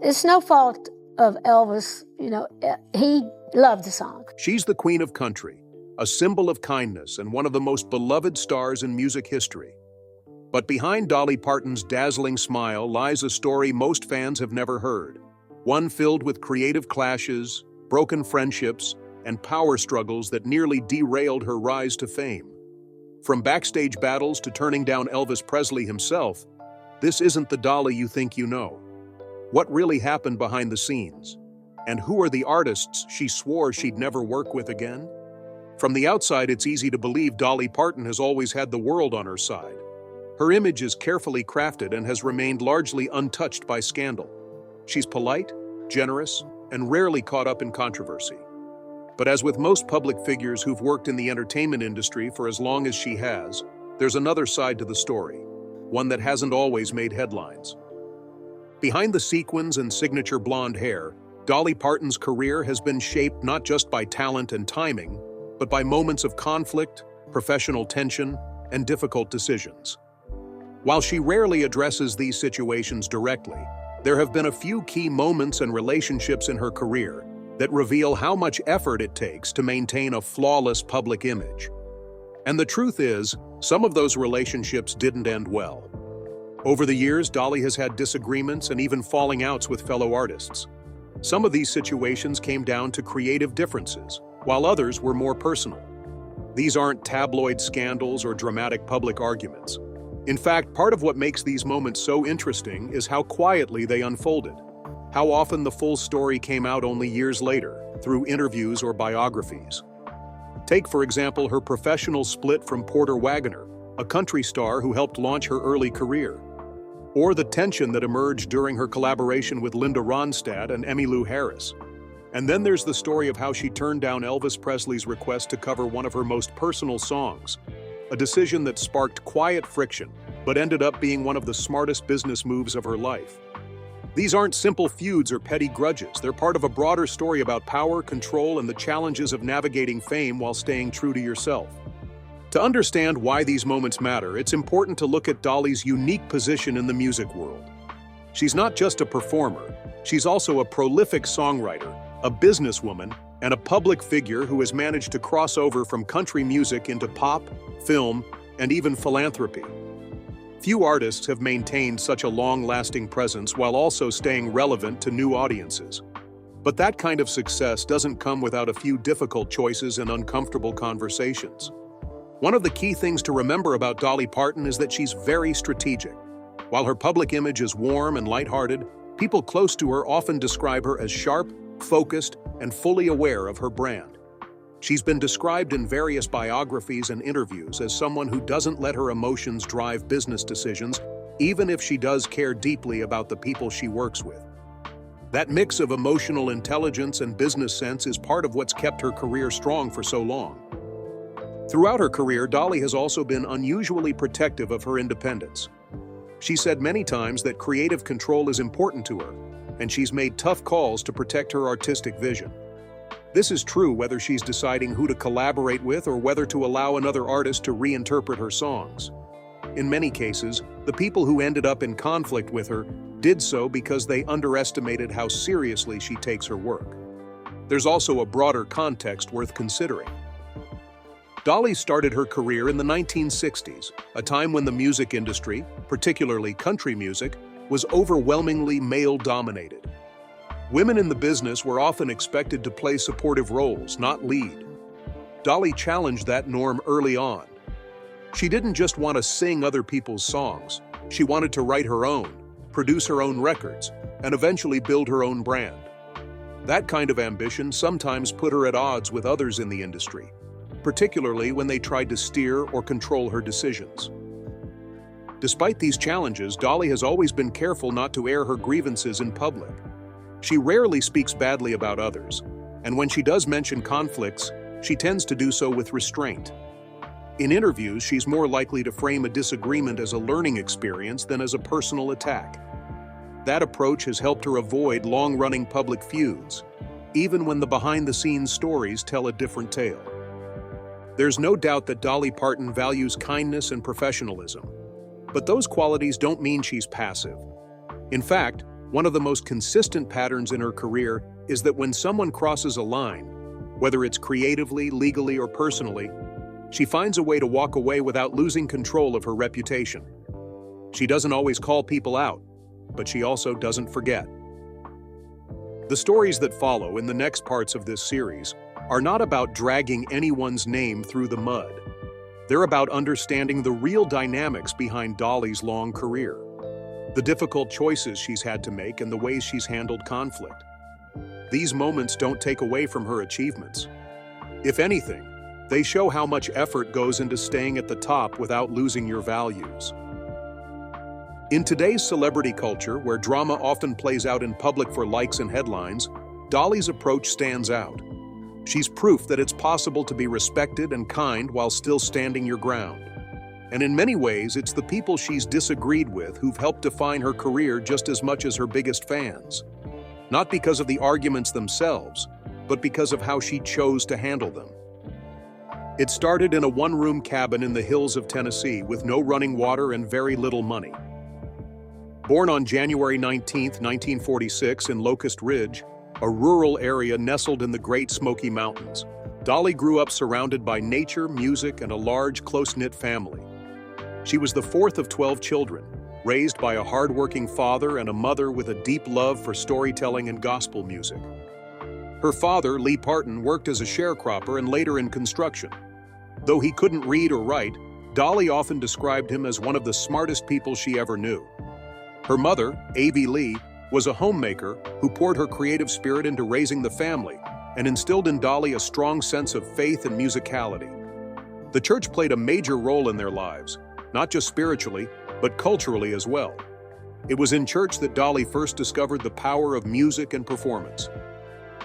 It's no fault of Elvis. He loved the song. She's the queen of country, a symbol of kindness and one of the most beloved stars in music history. But behind Dolly Parton's dazzling smile lies a story most fans have never heard, one filled with creative clashes, broken friendships, and power struggles that nearly derailed her rise to fame. From backstage battles to turning down Elvis Presley himself, this isn't the Dolly you think you know. What really happened behind the scenes? And who are the artists she swore she'd never work with again? From the outside, it's easy to believe Dolly Parton has always had the world on her side. Her image is carefully crafted and has remained largely untouched by scandal. She's polite, generous, and rarely caught up in controversy. But as with most public figures who've worked in the entertainment industry for as long as she has, there's another side to the story, one that hasn't always made headlines. Behind the sequins and signature blonde hair, Dolly Parton's career has been shaped not just by talent and timing, but by moments of conflict, professional tension, and difficult decisions. While she rarely addresses these situations directly, there have been a few key moments and relationships in her career that reveal how much effort it takes to maintain a flawless public image. And the truth is, some of those relationships didn't end well. Over the years, Dolly has had disagreements and even falling outs with fellow artists. Some of these situations came down to creative differences, while others were more personal. These aren't tabloid scandals or dramatic public arguments. In fact, part of what makes these moments so interesting is how quietly they unfolded. How often the full story came out only years later, through interviews or biographies. Take, for example, her professional split from Porter Wagoner, a country star who helped launch her early career. Or the tension that emerged during her collaboration with Linda Ronstadt and Emmylou Harris. And then there's the story of how she turned down Elvis Presley's request to cover one of her most personal songs, a decision that sparked quiet friction, but ended up being one of the smartest business moves of her life. These aren't simple feuds or petty grudges. They're part of a broader story about power, control, and the challenges of navigating fame while staying true to yourself. To understand why these moments matter, it's important to look at Dolly's unique position in the music world. She's not just a performer, she's also a prolific songwriter, a businesswoman, and a public figure who has managed to cross over from country music into pop, film, and even philanthropy. Few artists have maintained such a long-lasting presence while also staying relevant to new audiences. But that kind of success doesn't come without a few difficult choices and uncomfortable conversations. One of the key things to remember about Dolly Parton is that she's very strategic. While her public image is warm and lighthearted, people close to her often describe her as sharp, focused, and fully aware of her brand. She's been described in various biographies and interviews as someone who doesn't let her emotions drive business decisions, even if she does care deeply about the people she works with. That mix of emotional intelligence and business sense is part of what's kept her career strong for so long. Throughout her career, Dolly has also been unusually protective of her independence. She said many times that creative control is important to her, and she's made tough calls to protect her artistic vision. This is true whether she's deciding who to collaborate with or whether to allow another artist to reinterpret her songs. In many cases, the people who ended up in conflict with her did so because they underestimated how seriously she takes her work. There's also a broader context worth considering. Dolly started her career in the 1960s, a time when the music industry, particularly country music, was overwhelmingly male-dominated. Women in the business were often expected to play supportive roles, not lead. Dolly challenged that norm early on. She didn't just want to sing other people's songs. She wanted to write her own, produce her own records, and eventually build her own brand. That kind of ambition sometimes put her at odds with others in the industry, particularly when they tried to steer or control her decisions. Despite these challenges, Dolly has always been careful not to air her grievances in public. She rarely speaks badly about others, and when she does mention conflicts, she tends to do so with restraint. In interviews, she's more likely to frame a disagreement as a learning experience than as a personal attack. That approach has helped her avoid long-running public feuds, even when the behind-the-scenes stories tell a different tale. There's no doubt that Dolly Parton values kindness and professionalism, but those qualities don't mean she's passive. In fact, One of the most consistent patterns in her career is that when someone crosses a line, whether it's creatively, legally, or personally, she finds a way to walk away without losing control of her reputation. She doesn't always call people out, but she also doesn't forget. The stories that follow in the next parts of this series are not about dragging anyone's name through the mud. They're about understanding the real dynamics behind Dolly's long career, the difficult choices she's had to make, and the ways she's handled conflict. These moments don't take away from her achievements. If anything, they show how much effort goes into staying at the top without losing your values. In today's celebrity culture, where drama often plays out in public for likes and headlines, Dolly's approach stands out. She's proof that it's possible to be respected and kind while still standing your ground. And in many ways, it's the people she's disagreed with who've helped define her career just as much as her biggest fans. Not because of the arguments themselves, but because of how she chose to handle them. It started in a one-room cabin in the hills of Tennessee with no running water and very little money. Born on January 19, 1946 in Locust Ridge, a rural area nestled in the Great Smoky Mountains, Dolly grew up surrounded by nature, music, and a large, close-knit family. She was the fourth of 12 children, raised by a hard-working father and a mother with a deep love for storytelling and gospel music. Her father, Lee Parton, worked as a sharecropper and later in construction. Though he couldn't read or write, Dolly often described him as one of the smartest people she ever knew. Her mother, A.V. Lee, was a homemaker who poured her creative spirit into raising the family and instilled in Dolly a strong sense of faith and musicality. The church played a major role in their lives, not just spiritually, but culturally as well. It was in church that Dolly first discovered the power of music and performance.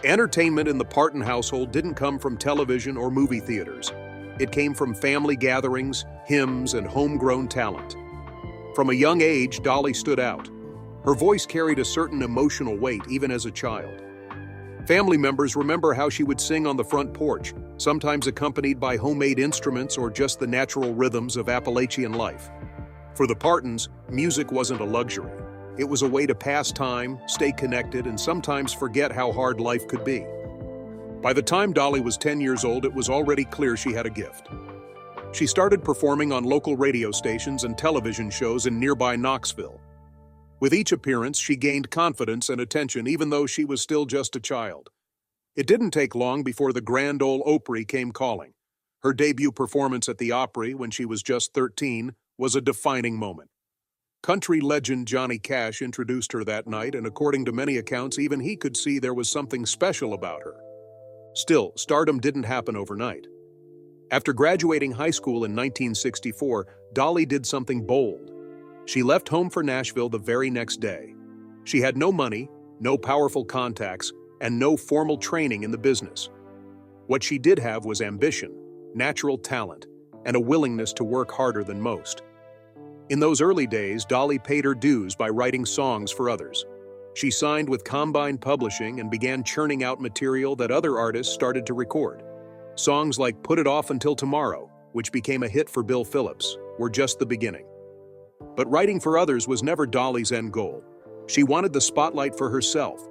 Entertainment in the Parton household didn't come from television or movie theaters. It came from family gatherings, hymns, and homegrown talent. From a young age, Dolly stood out. Her voice carried a certain emotional weight even as a child. Family members remember how she would sing on the front porch, sometimes accompanied by homemade instruments or just the natural rhythms of Appalachian life. For the Partons, music wasn't a luxury. It was a way to pass time, stay connected, and sometimes forget how hard life could be. By the time Dolly was 10 years old, it was already clear she had a gift. She started performing on local radio stations and television shows in nearby Knoxville. With each appearance, she gained confidence and attention, even though she was still just a child. It didn't take long before the Grand Ole Opry came calling. Her debut performance at the Opry, when she was just 13, was a defining moment. Country legend Johnny Cash introduced her that night, and according to many accounts, even he could see there was something special about her. Still, stardom didn't happen overnight. After graduating high school in 1964, Dolly did something bold. She left home for Nashville the very next day. She had no money, no powerful contacts, and no formal training in the business. What she did have was ambition, natural talent, and a willingness to work harder than most. In those early days, Dolly paid her dues by writing songs for others. She signed with Combine Publishing and began churning out material that other artists started to record. Songs like Put It Off Until Tomorrow, which became a hit for Bill Phillips, were just the beginning. But writing for others was never Dolly's end goal. She wanted the spotlight for herself.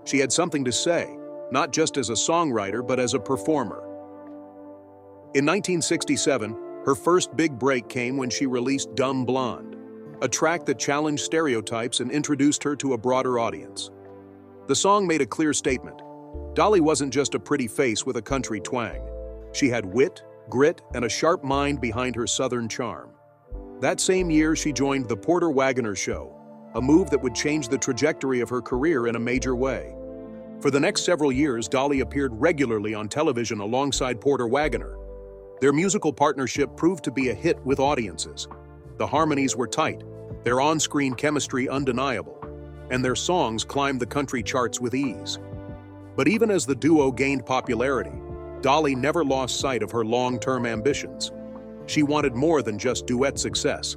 She had something to say, not just as a songwriter, but as a performer. In 1967, her first big break came when she released Dumb Blonde, a track that challenged stereotypes and introduced her to a broader audience. The song made a clear statement. Dolly wasn't just a pretty face with a country twang. She had wit, grit, and a sharp mind behind her Southern charm. That same year, she joined The Porter Wagoner Show, a move that would change the trajectory of her career in a major way. For the next several years, Dolly appeared regularly on television alongside Porter Wagoner. Their musical partnership proved to be a hit with audiences. The harmonies were tight, their on-screen chemistry undeniable, and their songs climbed the country charts with ease. But even as the duo gained popularity, Dolly never lost sight of her long-term ambitions. She wanted more than just duet success.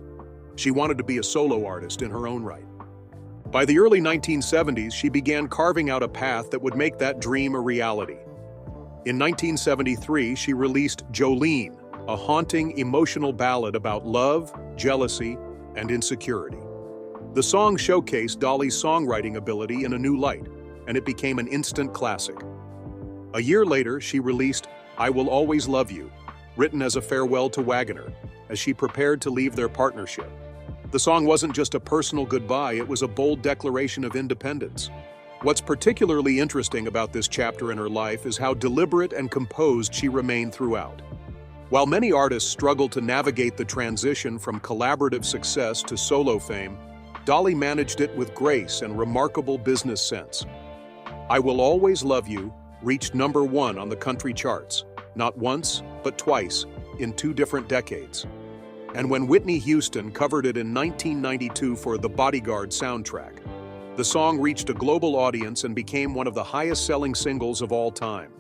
She wanted to be a solo artist in her own right. By the early 1970s, she began carving out a path that would make that dream a reality. In 1973, she released Jolene, a haunting, emotional ballad about love, jealousy, and insecurity. The song showcased Dolly's songwriting ability in a new light, and it became an instant classic. A year later, she released "I Will Always Love You," written as a farewell to Wagoner, as she prepared to leave their partnership. The song wasn't just a personal goodbye, it was a bold declaration of independence. What's particularly interesting about this chapter in her life is how deliberate and composed she remained throughout. While many artists struggle to navigate the transition from collaborative success to solo fame, Dolly managed it with grace and remarkable business sense. "I Will Always Love You" reached #1 on the country charts, not once, but twice, in 2 different decades. And when Whitney Houston covered it in 1992 for the Bodyguard soundtrack, the song reached a global audience and became one of the highest-selling singles of all time.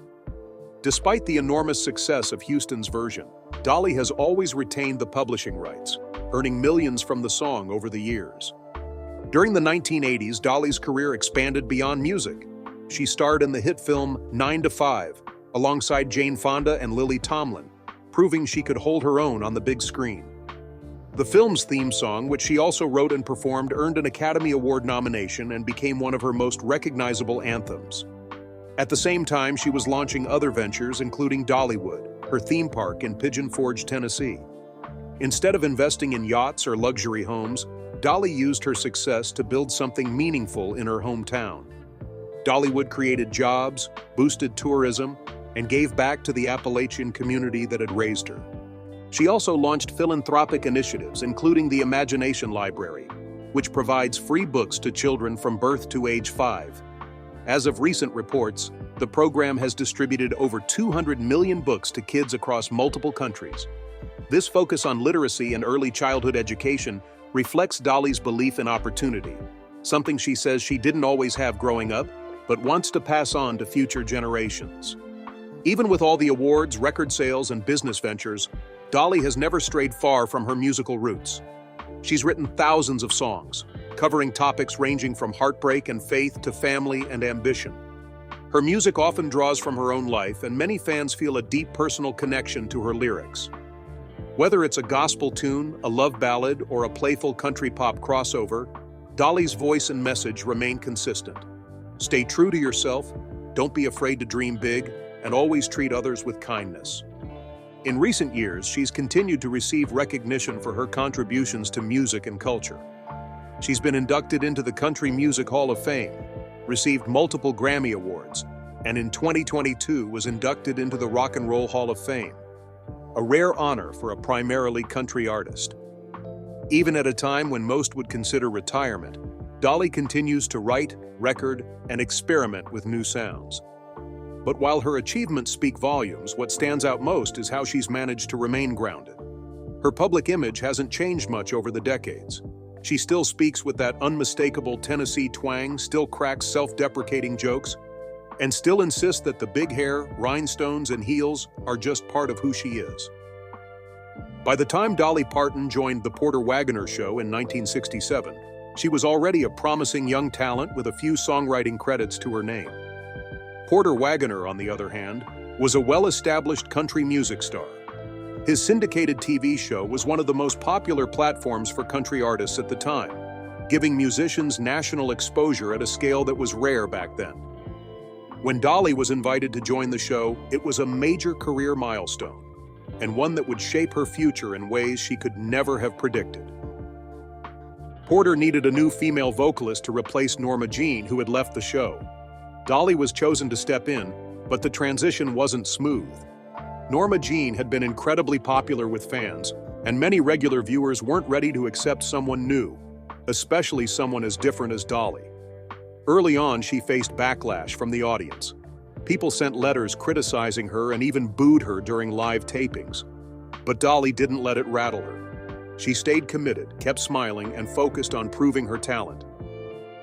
Despite the enormous success of Houston's version, Dolly has always retained the publishing rights, earning millions from the song over the years. During the 1980s, Dolly's career expanded beyond music. She starred in the hit film 9 to 5, alongside Jane Fonda and Lily Tomlin, proving she could hold her own on the big screen. The film's theme song, which she also wrote and performed, earned an Academy Award nomination and became one of her most recognizable anthems. At the same time, she was launching other ventures, including Dollywood, her theme park in Pigeon Forge, Tennessee. Instead of investing in yachts or luxury homes, Dolly used her success to build something meaningful in her hometown. Dollywood created jobs, boosted tourism, and gave back to the Appalachian community that had raised her. She also launched philanthropic initiatives, including the Imagination Library, which provides free books to children from birth to age 5. As of recent reports, the program has distributed over 200 million books to kids across multiple countries. This focus on literacy and early childhood education reflects Dolly's belief in opportunity, something she says she didn't always have growing up, but wants to pass on to future generations. Even with all the awards, record sales, and business ventures, Dolly has never strayed far from her musical roots. She's written thousands of songs, covering topics ranging from heartbreak and faith to family and ambition. Her music often draws from her own life, and many fans feel a deep personal connection to her lyrics. Whether it's a gospel tune, a love ballad, or a playful country pop crossover, Dolly's voice and message remain consistent. Stay true to yourself, don't be afraid to dream big, and always treat others with kindness. In recent years, she's continued to receive recognition for her contributions to music and culture. She's been inducted into the Country Music Hall of Fame, received multiple Grammy Awards, and in 2022 was inducted into the Rock and Roll Hall of Fame, a rare honor for a primarily country artist. Even at a time when most would consider retirement, Dolly continues to write, record, and experiment with new sounds. But while her achievements speak volumes, what stands out most is how she's managed to remain grounded. Her public image hasn't changed much over the decades. She still speaks with that unmistakable Tennessee twang, still cracks self-deprecating jokes, and still insists that the big hair, rhinestones, and heels are just part of who she is. By the time Dolly Parton joined the Porter Wagoner Show in 1967, she was already a promising young talent with a few songwriting credits to her name. Porter Wagoner, on the other hand, was a well-established country music star. His syndicated TV show was one of the most popular platforms for country artists at the time, giving musicians national exposure at a scale that was rare back then. When Dolly was invited to join the show, it was a major career milestone, and one that would shape her future in ways she could never have predicted. Porter needed a new female vocalist to replace Norma Jean, who had left the show. Dolly was chosen to step in, but the transition wasn't smooth. Norma Jean had been incredibly popular with fans, and many regular viewers weren't ready to accept someone new, especially someone as different as Dolly. Early on, she faced backlash from the audience. People sent letters criticizing her and even booed her during live tapings. But Dolly didn't let it rattle her. She stayed committed, kept smiling, and focused on proving her talent.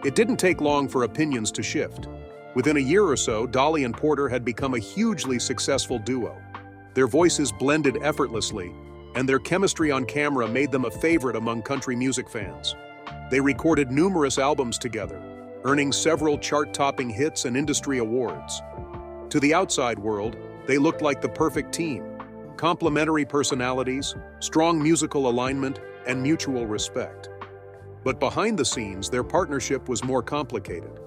It didn't take long for opinions to shift. Within a year or so, Dolly and Porter had become a hugely successful duo. Their voices blended effortlessly, and their chemistry on camera made them a favorite among country music fans. They recorded numerous albums together, earning several chart-topping hits and industry awards. To the outside world, they looked like the perfect team: complementary personalities, strong musical alignment, and mutual respect. But behind the scenes, their partnership was more complicated.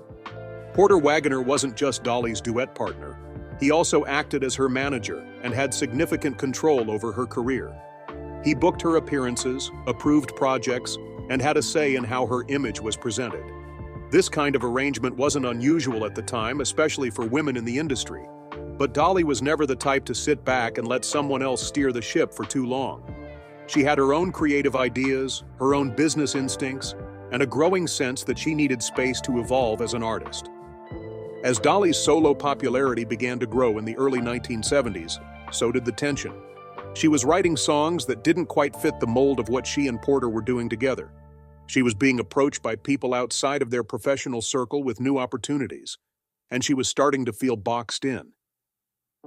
Porter Wagoner wasn't just Dolly's duet partner. He also acted as her manager and had significant control over her career. He booked her appearances, approved projects, and had a say in how her image was presented. This kind of arrangement wasn't unusual at the time, especially for women in the industry. But Dolly was never the type to sit back and let someone else steer the ship for too long. She had her own creative ideas, her own business instincts, and a growing sense that she needed space to evolve as an artist. As Dolly's solo popularity began to grow in the early 1970s, so did the tension. She was writing songs that didn't quite fit the mold of what she and Porter were doing together. She was being approached by people outside of their professional circle with new opportunities, and she was starting to feel boxed in.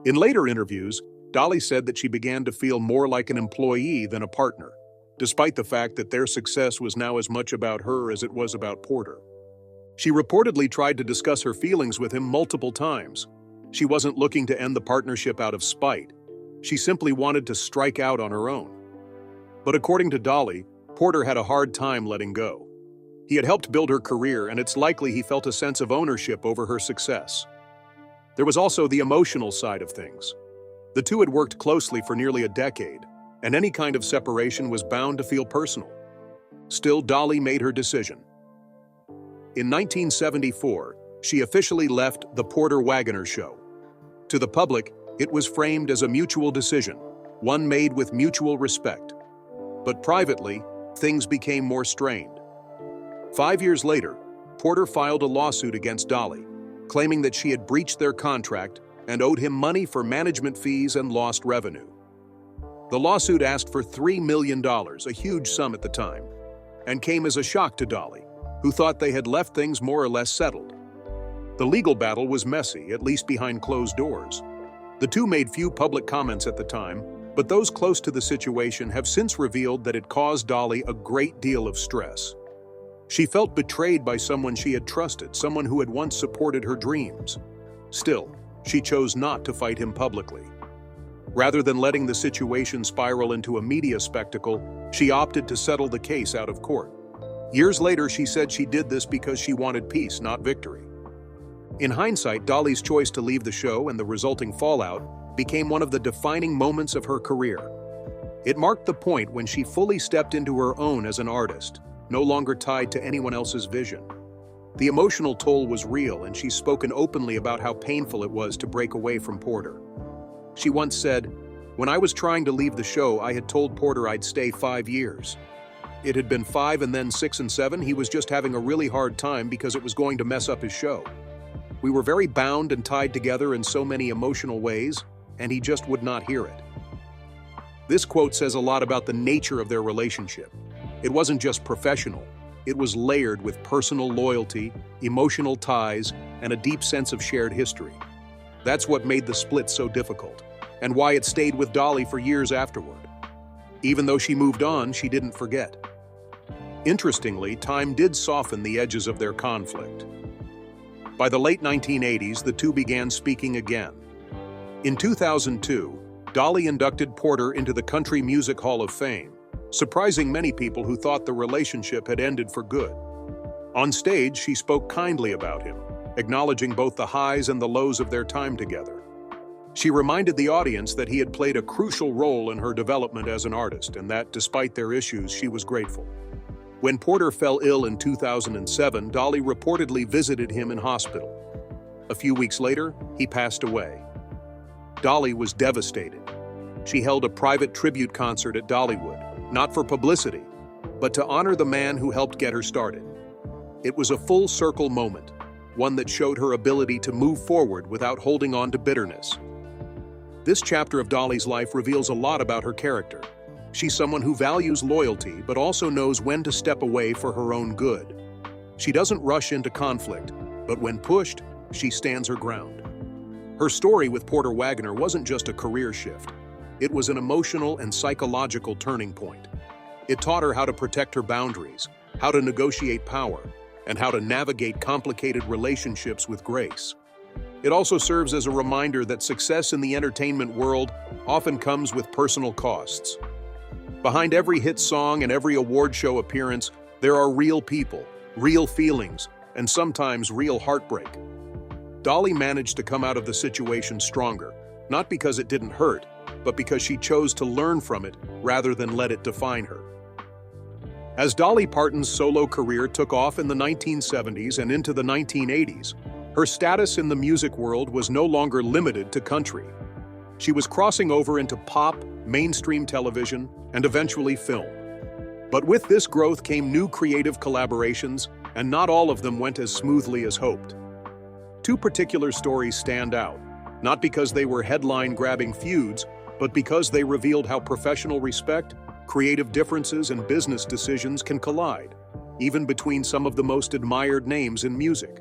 In later interviews, Dolly said that she began to feel more like an employee than a partner, despite the fact that their success was now as much about her as it was about Porter. She reportedly tried to discuss her feelings with him multiple times. She wasn't looking to end the partnership out of spite. She simply wanted to strike out on her own. But according to Dolly, Porter had a hard time letting go. He had helped build her career, and it's likely he felt a sense of ownership over her success. There was also the emotional side of things. The two had worked closely for nearly a decade, and any kind of separation was bound to feel personal. Still, Dolly made her decision. In 1974, she officially left The Porter Wagoner Show. To the public, it was framed as a mutual decision, one made with mutual respect. But privately, things became more strained. 5 years later, Porter filed a lawsuit against Dolly, claiming that she had breached their contract and owed him money for management fees and lost revenue. The lawsuit asked for $3 million, a huge sum at the time, and came as a shock to Dolly, who thought they had left things more or less settled. The legal battle was messy, at least behind closed doors. The two made few public comments at the time, but those close to the situation have since revealed that it caused Dolly a great deal of stress. She felt betrayed by someone she had trusted, someone who had once supported her dreams. Still, she chose not to fight him publicly. Rather than letting the situation spiral into a media spectacle, she opted to settle the case out of court. Years later, she said she did this because she wanted peace, not victory. In hindsight, Dolly's choice to leave the show and the resulting fallout became one of the defining moments of her career. It marked the point when she fully stepped into her own as an artist, no longer tied to anyone else's vision. The emotional toll was real, and she's spoken openly about how painful it was to break away from Porter. She once said, "When I was trying to leave the show, I had told Porter I'd stay 5 years. It had been 5 and then 6 and 7. He was just having a really hard time because it was going to mess up his show. We were very bound and tied together in so many emotional ways, and he just would not hear it." This quote says a lot about the nature of their relationship. It wasn't just professional. It was layered with personal loyalty, emotional ties, and a deep sense of shared history. That's what made the split so difficult, and why it stayed with Dolly for years afterward. Even though she moved on, she didn't forget. Interestingly, time did soften the edges of their conflict. By the late 1980s, the two began speaking again. In 2002, Dolly inducted Porter into the Country Music Hall of Fame, surprising many people who thought the relationship had ended for good. On stage, she spoke kindly about him, acknowledging both the highs and the lows of their time together. She reminded the audience that he had played a crucial role in her development as an artist, and that, despite their issues, she was grateful. When Porter fell ill in 2007, Dolly reportedly visited him in hospital. A few weeks later, he passed away. Dolly was devastated. She held a private tribute concert at Dollywood, not for publicity, but to honor the man who helped get her started. It was a full-circle moment, one that showed her ability to move forward without holding on to bitterness. This chapter of Dolly's life reveals a lot about her character. She's someone who values loyalty, but also knows when to step away for her own good. She doesn't rush into conflict, but when pushed, she stands her ground. Her story with Porter Wagoner wasn't just a career shift. It was an emotional and psychological turning point. It taught her how to protect her boundaries, how to negotiate power, and how to navigate complicated relationships with grace. It also serves as a reminder that success in the entertainment world often comes with personal costs. Behind every hit song and every award show appearance, There are real people, real feelings, and sometimes real heartbreak. Dolly managed to come out of the situation stronger, not because it didn't hurt, but because she chose to learn from it rather than let it define her. As Dolly Parton's solo career took off in the 1970s and into the 1980s, her status in the music world was no longer limited to country. She was crossing over into pop, mainstream television, and eventually film. But with this growth came new creative collaborations, and not all of them went as smoothly as hoped. Two particular stories stand out, not because they were headline-grabbing feuds, but because they revealed how professional respect, creative differences, and business decisions can collide, even between some of the most admired names in music.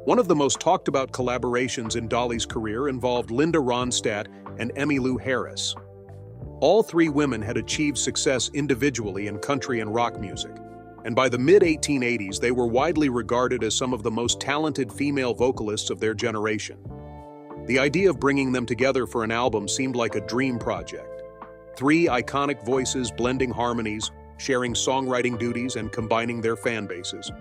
One of the most talked about collaborations in Dolly's career involved Linda Ronstadt and Emmylou Harris. All three women had achieved success individually in country and rock music, and by the mid-1880s they were widely regarded as some of the most talented female vocalists of their generation. The idea of bringing them together for an album seemed like a dream project. Three iconic voices blending harmonies, sharing songwriting duties, and combining their fan bases.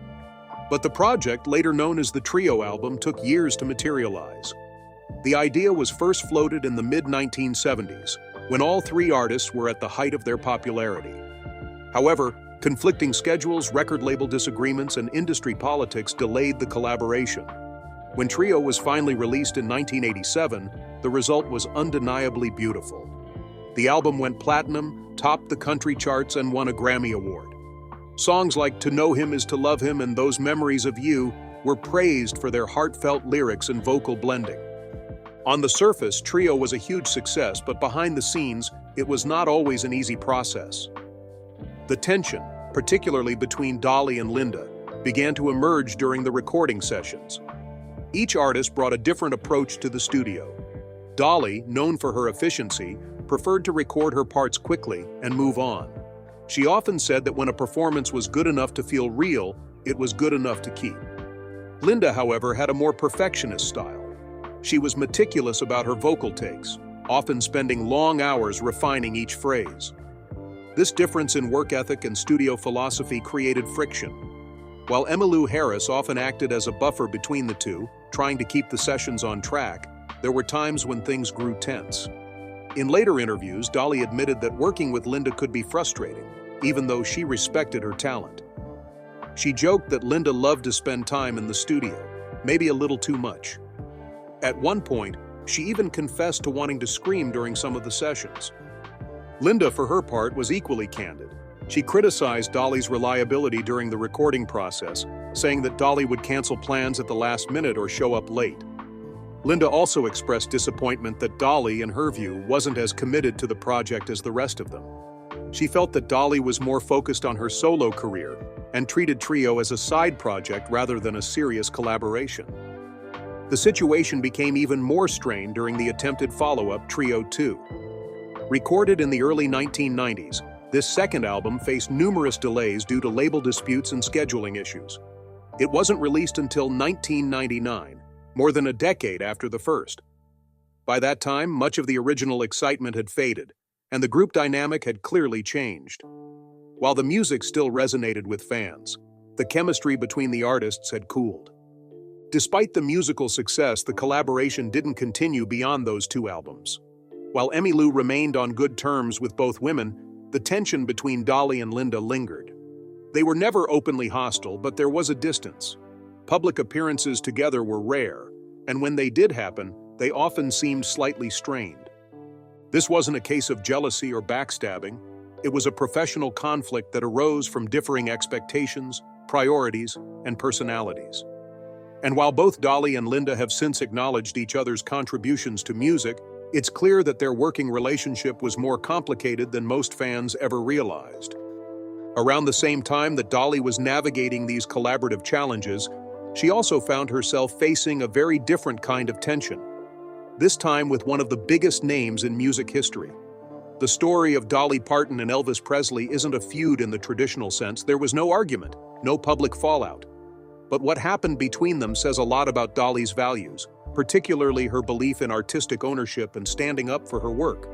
But the project, later known as the Trio album, took years to materialize. The idea was first floated in the mid-1970s, when all three artists were at the height of their popularity. However, conflicting schedules, record label disagreements, and industry politics delayed the collaboration. When Trio was finally released in 1987, the result was undeniably beautiful. The album went platinum, topped the country charts, and won a Grammy Award. Songs like To Know Him Is to Love Him and Those Memories of You were praised for their heartfelt lyrics and vocal blending. On the surface, Trio was a huge success, but behind the scenes, it was not always an easy process. The tension, particularly between Dolly and Linda, began to emerge during the recording sessions. Each artist brought a different approach to the studio. Dolly, known for her efficiency, preferred to record her parts quickly and move on. She often said that when a performance was good enough to feel real, it was good enough to keep. Linda, however, had a more perfectionist style. She was meticulous about her vocal takes, often spending long hours refining each phrase. This difference in work ethic and studio philosophy created friction. While Emmylou Harris often acted as a buffer between the two, trying to keep the sessions on track, there were times when things grew tense. In later interviews, Dolly admitted that working with Linda could be frustrating, even though she respected her talent. She joked that Linda loved to spend time in the studio, maybe a little too much. At one point, she even confessed to wanting to scream during some of the sessions. Linda, for her part, was equally candid. She criticized Dolly's reliability during the recording process, saying that Dolly would cancel plans at the last minute or show up late. Linda also expressed disappointment that Dolly, in her view, wasn't as committed to the project as the rest of them. She felt that Dolly was more focused on her solo career and treated Trio as a side project rather than a serious collaboration. The situation became even more strained during the attempted follow-up, Trio 2. Recorded in the early 1990s, this second album faced numerous delays due to label disputes and scheduling issues. It wasn't released until 1999, more than a decade after the first. By that time, much of the original excitement had faded, and the group dynamic had clearly changed. While the music still resonated with fans, the chemistry between the artists had cooled. Despite the musical success, the collaboration didn't continue beyond those two albums. While Emmylou remained on good terms with both women, the tension between Dolly and Linda lingered. They were never openly hostile, but there was a distance. Public appearances together were rare, and when they did happen, they often seemed slightly strained. This wasn't a case of jealousy or backstabbing. It was a professional conflict that arose from differing expectations, priorities, and personalities. And while both Dolly and Linda have since acknowledged each other's contributions to music, it's clear that their working relationship was more complicated than most fans ever realized. Around the same time that Dolly was navigating these collaborative challenges, she also found herself facing a very different kind of tension, this time with one of the biggest names in music history. The story of Dolly Parton and Elvis Presley isn't a feud in the traditional sense. There was no argument, no public fallout. But what happened between them says a lot about Dolly's values, particularly her belief in artistic ownership and standing up for her work.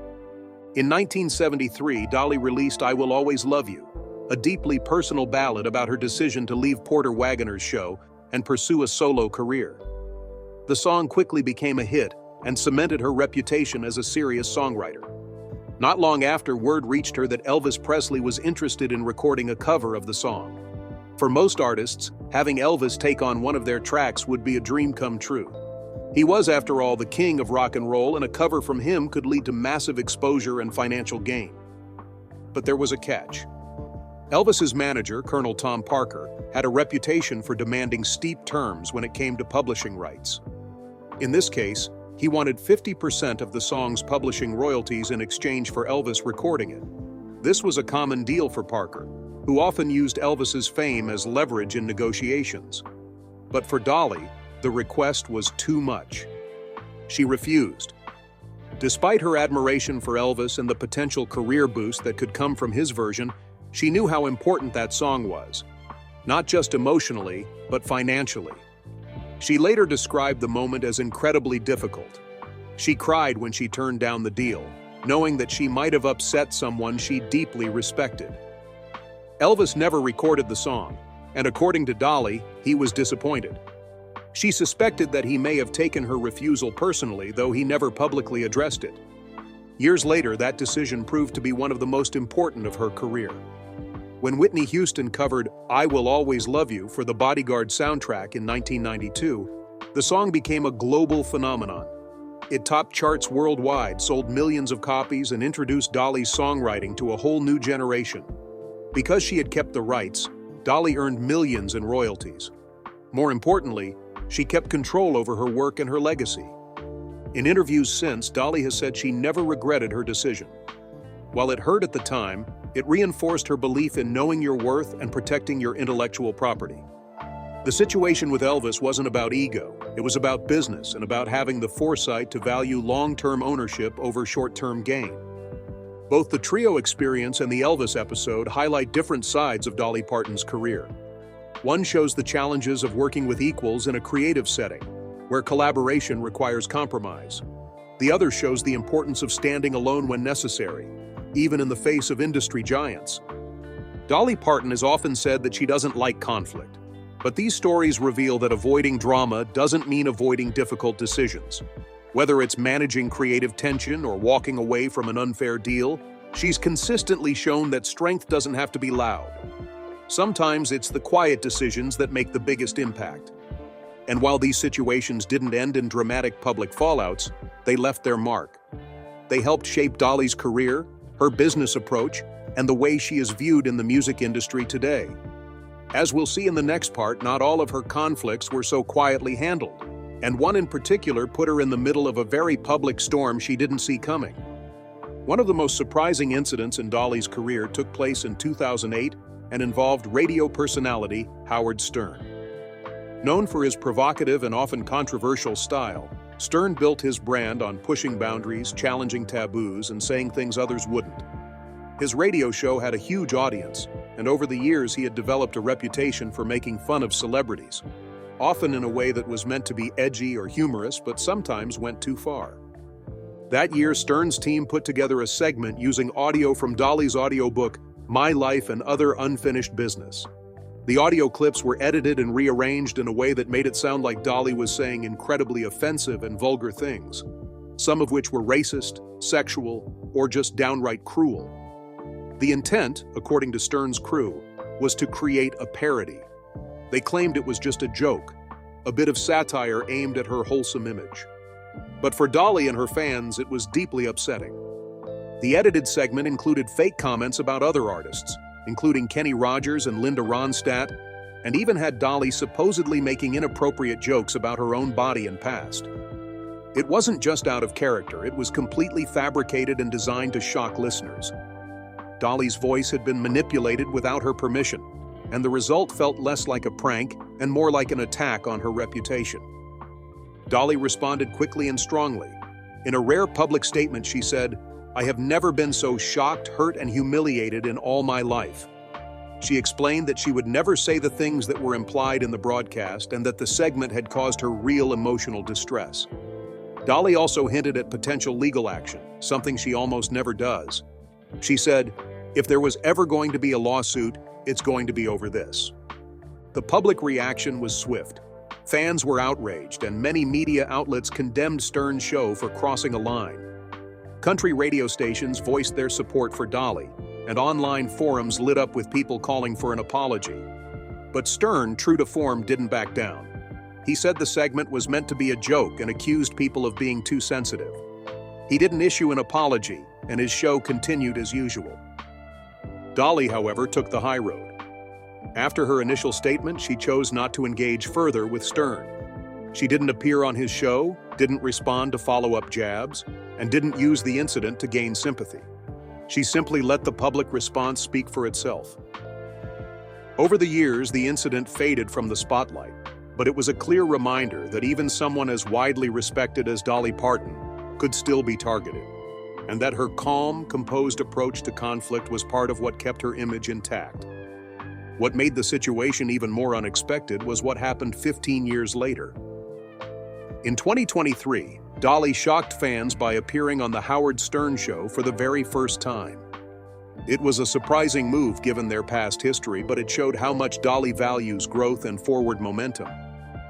In 1973, Dolly released I Will Always Love You, a deeply personal ballad about her decision to leave Porter Wagoner's show and pursue a solo career. The song quickly became a hit and cemented her reputation as a serious songwriter. Not long after, word reached her that Elvis Presley was interested in recording a cover of the song. For most artists, having Elvis take on one of their tracks would be a dream come true. He was, after all, the king of rock and roll, and a cover from him could lead to massive exposure and financial gain. But there was a catch. Elvis's manager, Colonel Tom Parker, had a reputation for demanding steep terms when it came to publishing rights. In this case, he wanted 50% of the song's publishing royalties in exchange for Elvis recording it. This was a common deal for Parker, who often used Elvis's fame as leverage in negotiations. But for Dolly, the request was too much. She refused. Despite her admiration for Elvis and the potential career boost that could come from his version, she knew how important that song was, not just emotionally, but financially. She later described the moment as incredibly difficult. She cried when she turned down the deal, knowing that she might have upset someone she deeply respected. Elvis never recorded the song, and according to Dolly, he was disappointed. She suspected that he may have taken her refusal personally, though he never publicly addressed it. Years later, that decision proved to be one of the most important of her career. When Whitney Houston covered "I Will Always Love You" for the Bodyguard soundtrack in 1992, the song became a global phenomenon. It topped charts worldwide, sold millions of copies, and introduced Dolly's songwriting to a whole new generation. Because she had kept the rights, Dolly earned millions in royalties. More importantly, she kept control over her work and her legacy. In interviews since, Dolly has said she never regretted her decision. While it hurt at the time, it reinforced her belief in knowing your worth and protecting your intellectual property. The situation with Elvis wasn't about ego, it was about business and about having the foresight to value long-term ownership over short-term gain. Both the trio experience and the Elvis episode highlight different sides of Dolly Parton's career. One shows the challenges of working with equals in a creative setting, where collaboration requires compromise. The other shows the importance of standing alone when necessary, even in the face of industry giants. Dolly Parton has often said that she doesn't like conflict, but these stories reveal that avoiding drama doesn't mean avoiding difficult decisions. Whether it's managing creative tension or walking away from an unfair deal, she's consistently shown that strength doesn't have to be loud. Sometimes it's the quiet decisions that make the biggest impact. And while these situations didn't end in dramatic public fallouts, they left their mark. They helped shape Dolly's career, her business approach, and the way she is viewed in the music industry today. As we'll see in the next part, not all of her conflicts were so quietly handled, and one in particular put her in the middle of a very public storm she didn't see coming. One of the most surprising incidents in Dolly's career took place in 2008 and involved radio personality Howard Stern. Known for his provocative and often controversial style, Stern built his brand on pushing boundaries, challenging taboos, and saying things others wouldn't. His radio show had a huge audience, and over the years he had developed a reputation for making fun of celebrities, often in a way that was meant to be edgy or humorous, but sometimes went too far. That year, Stern's team put together a segment using audio from Dolly's audiobook, My Life and Other Unfinished Business. The audio clips were edited and rearranged in a way that made it sound like Dolly was saying incredibly offensive and vulgar things, some of which were racist, sexual, or just downright cruel. The intent, according to Stern's crew, was to create a parody. They claimed it was just a joke, a bit of satire aimed at her wholesome image. But for Dolly and her fans, it was deeply upsetting. The edited segment included fake comments about other artists, including Kenny Rogers and Linda Ronstadt, and even had Dolly supposedly making inappropriate jokes about her own body and past. It wasn't just out of character, it was completely fabricated and designed to shock listeners. Dolly's voice had been manipulated without her permission, and the result felt less like a prank and more like an attack on her reputation. Dolly responded quickly and strongly. In a rare public statement, she said, "I have never been so shocked, hurt, and humiliated in all my life." She explained that she would never say the things that were implied in the broadcast and that the segment had caused her real emotional distress. Dolly also hinted at potential legal action, something she almost never does. She said, If there was ever going to be a lawsuit, it's going to be over this. The public reaction was swift. Fans were outraged, and many media outlets condemned Stern's show for crossing a line. Country radio stations voiced their support for Dolly, and online forums lit up with people calling for an apology. But Stern, true to form, didn't back down. He said the segment was meant to be a joke and accused people of being too sensitive. He didn't issue an apology, and his show continued as usual. Dolly, however, took the high road. After her initial statement, she chose not to engage further with Stern. She didn't appear on his show, didn't respond to follow-up jabs, and didn't use the incident to gain sympathy. She simply let the public response speak for itself. Over the years, the incident faded from the spotlight, but it was a clear reminder that even someone as widely respected as Dolly Parton could still be targeted, and that her calm, composed approach to conflict was part of what kept her image intact. What made the situation even more unexpected was what happened 15 years later. In 2023, Dolly shocked fans by appearing on The Howard Stern Show for the very first time. It was a surprising move given their past history, but it showed how much Dolly values growth and forward momentum.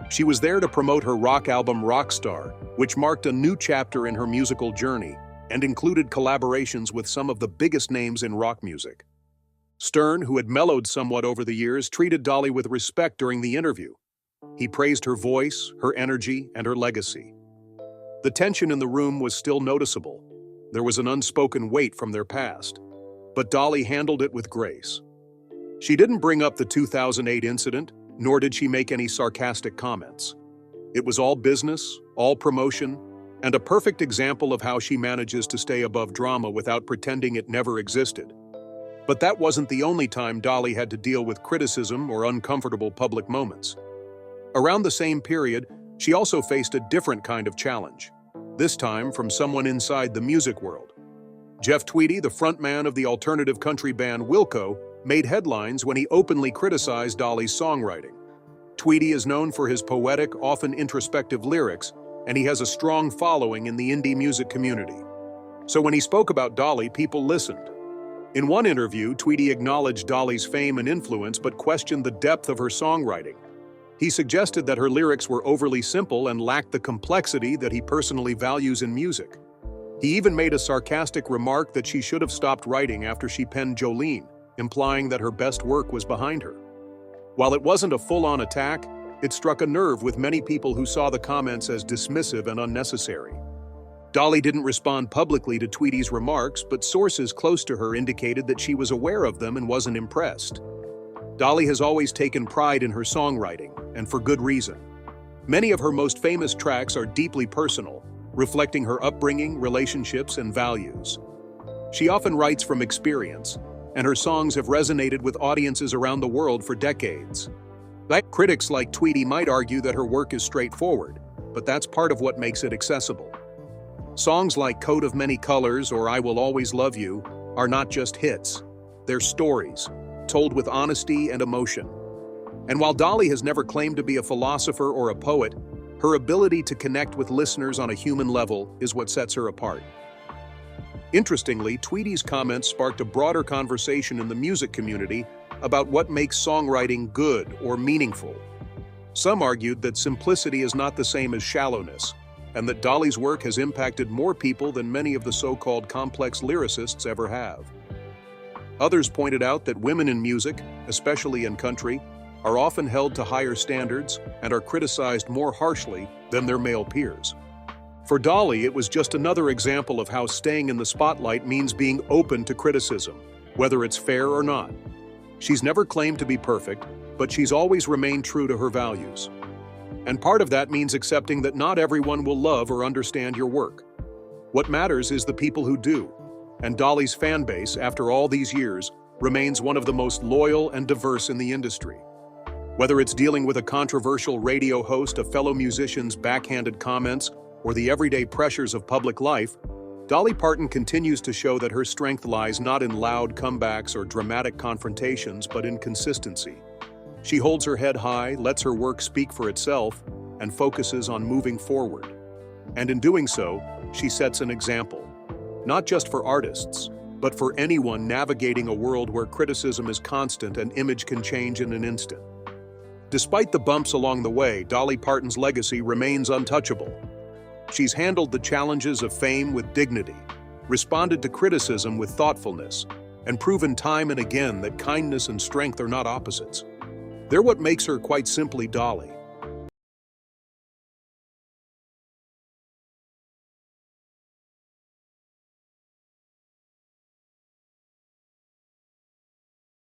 She was there to promote her rock album Rockstar, which marked a new chapter in her musical journey and included collaborations with some of the biggest names in rock music. Stern, who had mellowed somewhat over the years, treated Dolly with respect during the interview. He praised her voice, her energy, and her legacy. The tension in the room was still noticeable. There was an unspoken weight from their past, but Dolly handled it with grace. She didn't bring up the 2008 incident, nor did she make any sarcastic comments. It was all business, all promotion, and a perfect example of how she manages to stay above drama without pretending it never existed. But that wasn't the only time Dolly had to deal with criticism or uncomfortable public moments. Around the same period, she also faced a different kind of challenge, this time from someone inside the music world. Jeff Tweedy, the frontman of the alternative country band Wilco, made headlines when he openly criticized Dolly's songwriting. Tweedy is known for his poetic, often introspective lyrics, and he has a strong following in the indie music community. So when he spoke about Dolly, people listened. In one interview, Tweedy acknowledged Dolly's fame and influence but questioned the depth of her songwriting. He suggested that her lyrics were overly simple and lacked the complexity that he personally values in music. He even made a sarcastic remark that she should have stopped writing after she penned Jolene, implying that her best work was behind her. While it wasn't a full-on attack, it struck a nerve with many people who saw the comments as dismissive and unnecessary. Dolly didn't respond publicly to Tweedy's remarks, but sources close to her indicated that she was aware of them and wasn't impressed. Dolly has always taken pride in her songwriting, and for good reason. Many of her most famous tracks are deeply personal, reflecting her upbringing, relationships, and values. She often writes from experience, and her songs have resonated with audiences around the world for decades. Critics like Tweedy might argue that her work is straightforward, but that's part of what makes it accessible. Songs like Coat of Many Colors or I Will Always Love You are not just hits. They're stories, told with honesty and emotion. And while Dolly has never claimed to be a philosopher or a poet, her ability to connect with listeners on a human level is what sets her apart. Interestingly, Tweedy's comments sparked a broader conversation in the music community about what makes songwriting good or meaningful. Some argued that simplicity is not the same as shallowness, and that Dolly's work has impacted more people than many of the so-called complex lyricists ever have. Others pointed out that women in music, especially in country, are often held to higher standards and are criticized more harshly than their male peers. For Dolly, it was just another example of how staying in the spotlight means being open to criticism, whether it's fair or not. She's never claimed to be perfect, but she's always remained true to her values. And part of that means accepting that not everyone will love or understand your work. What matters is the people who do, and Dolly's fan base, after all these years, remains one of the most loyal and diverse in the industry. Whether it's dealing with a controversial radio host, a fellow musician's backhanded comments, or the everyday pressures of public life, Dolly Parton continues to show that her strength lies not in loud comebacks or dramatic confrontations, but in consistency. She holds her head high, lets her work speak for itself, and focuses on moving forward. And in doing so, she sets an example, not just for artists, but for anyone navigating a world where criticism is constant and image can change in an instant. Despite the bumps along the way, Dolly Parton's legacy remains untouchable. She's handled the challenges of fame with dignity, responded to criticism with thoughtfulness, and proven time and again that kindness and strength are not opposites. They're what makes her quite simply Dolly.